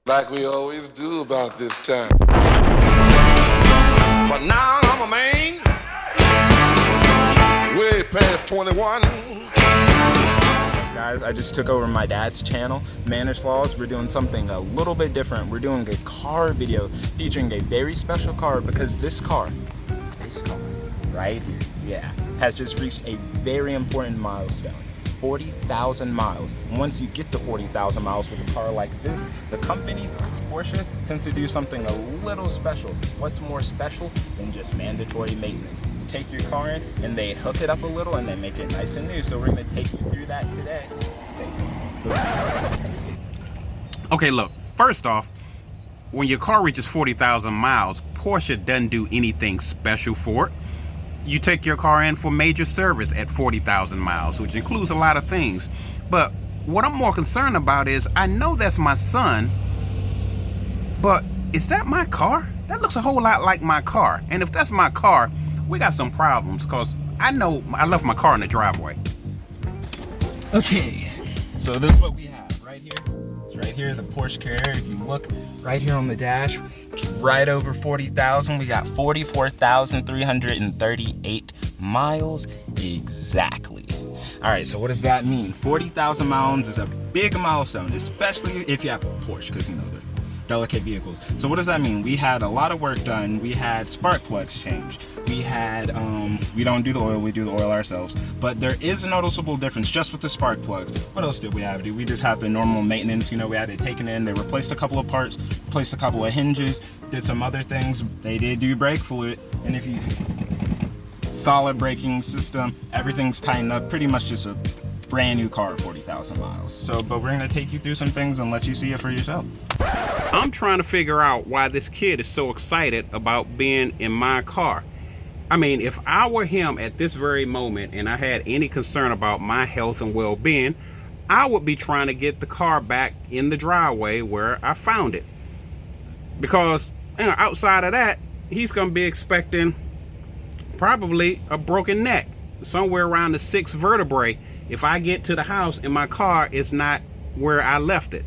Like we always do about this time. But now I'm a man, way past 21. Guys, I just took over my dad's channel, Mannishlaws. We're doing something a little bit different. We're doing a car video featuring a very special car because this car right here, yeah, has just reached a very important milestone. 40,000 miles. Once you get to 40,000 miles with a car like this, the company, Porsche, tends to do something a little special. What's more special than just mandatory maintenance? You take your car in and they hook it up a little and they make it nice and new. So we're gonna take you through that today. Okay, look, first off, when your car reaches 40,000 miles, Porsche doesn't do anything special for it. You take your car in for major service at 40,000 miles, which includes a lot of things. But what I'm more concerned about is, I know that's my son, but is that my car? That looks a whole lot like my car. And if that's my car, we got some problems, because I know I left my car in the driveway. Okay, so this is what we have right here. It's right here, the Porsche Carrera. If you look right here on the dash, it's right over 40,000. We got 44,338 miles exactly. All right, so what does that mean? 40,000 miles is a big milestone, especially if you have a Porsche, because you know they're delicate vehicles. So what does that mean? We had a lot of work done. We had spark plugs changed. We had, we don't do the oil, we do the oil ourselves. But there is a noticeable difference just with the spark plugs. What else did we have to do? We just had the normal maintenance. You know, we had it taken in, they replaced a couple of parts, replaced a couple of hinges, did some other things. They did do brake fluid. And if you, solid braking system, everything's tightened up, pretty much just a brand new car at 40,000 miles. So, but we're gonna take you through some things and let you see it for yourself. I'm trying to figure out why this kid is so excited about being in my car. I mean, if I were him at this very moment and I had any concern about my health and well-being, I would be trying to get the car back in the driveway where I found it. Because, you know, outside of that, he's gonna be expecting probably a broken neck, somewhere around the 6th vertebrae, if I get to the house and my car is not where I left it.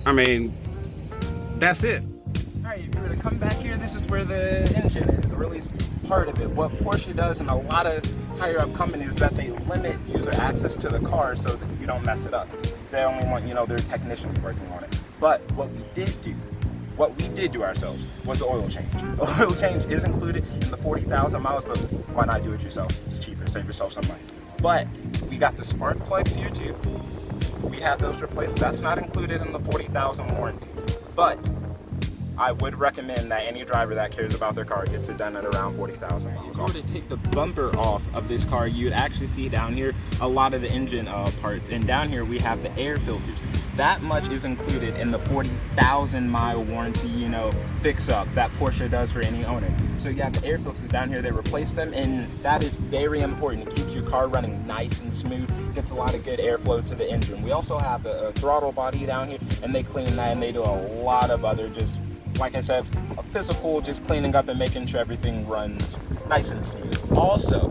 I mean, that's it. All right, if you were to come back here, this is where the engine is, or at least part of it. What Porsche does and a lot of higher up companies is that they limit user access to the car so that you don't mess it up. They only want, you know, their technicians working on it. But what we did do ourselves was the oil change. The oil change is included in the 40,000 miles, but why not do it yourself? It's cheaper, save yourself some money. But we got the spark plugs here too. We had those replaced. That's not included in the 40,000 warranty. But I would recommend that any driver that cares about their car gets it done at around 40,000 miles. If you were to take the bumper off of this car, you would actually see down here a lot of the engine parts. And down here we have the air filters. That much is included in the 40,000 mile warranty, you know, fix up that Porsche does for any owner. So you have the air filters down here, they replace them, and that is very important. It keeps your car running nice and smooth, gets a lot of good airflow to the engine. We also have the throttle body down here, and they clean that, and they do a lot of other, just like I said, a physical, just cleaning up and making sure everything runs nice and smooth. Also,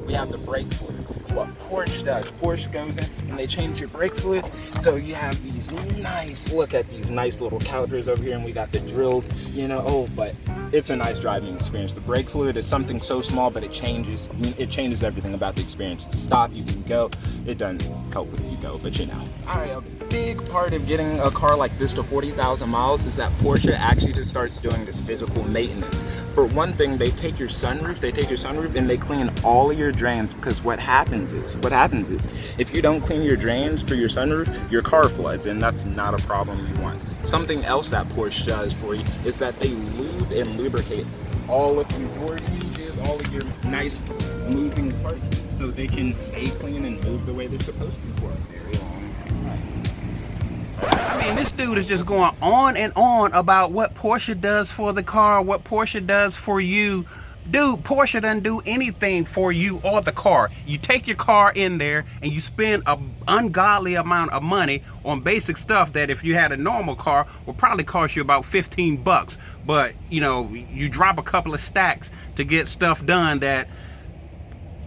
we have the brake fluid. What Porsche does, Porsche goes in and they change your brake fluids, so you have these nice, look at these nice little calipers over here, and we got the drilled, you know, but it's a nice driving experience. The brake fluid is something so small, but it changes everything about the experience. You can stop, you can go, it doesn't help if you go, but you know. All right, a big part of getting a car like this to 40,000 miles is that Porsche actually just starts doing this physical maintenance. For one thing, they take your sunroof and they clean all of your drains, because what happens is, if you don't clean your drains for your sunroof, your car floods, and that's not a problem you want. Something else that Porsche does for you is that they lube and lubricate all of your hinges, all of your nice moving parts, so they can stay clean and move the way they're supposed to for a very long time. I mean, this dude is just going on and on about what Porsche does for the car, what Porsche does for you. Dude, Porsche doesn't do anything for you or the car. You take your car in there and you spend an ungodly amount of money on basic stuff that if you had a normal car would probably cost you about 15 bucks. But, you know, you drop a couple of stacks to get stuff done that,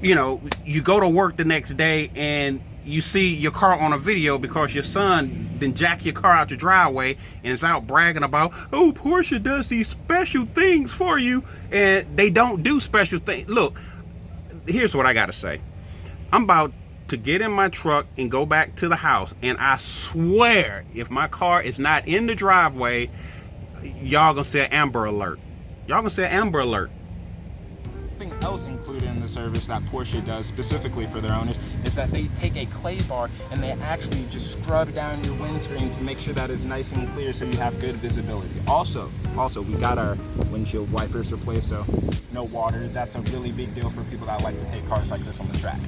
you know, you go to work the next day and you see your car on a video because your son then jack your car out your driveway and is out bragging about, oh, Porsche does these special things for you, and they don't do special things. Look, here's what I gotta say. I'm about to get in my truck and go back to the house, and I swear if my car is not in the driveway, y'all gonna see an Amber Alert. Y'all gonna see an Amber Alert. Something else included in the service that Porsche does specifically for their owners is that they take a clay bar and they actually just scrub down your windscreen to make sure that it's nice and clear so you have good visibility. Also, we got our windshield wipers replaced, so no water. That's a really big deal for people that like to take cars like this on the track.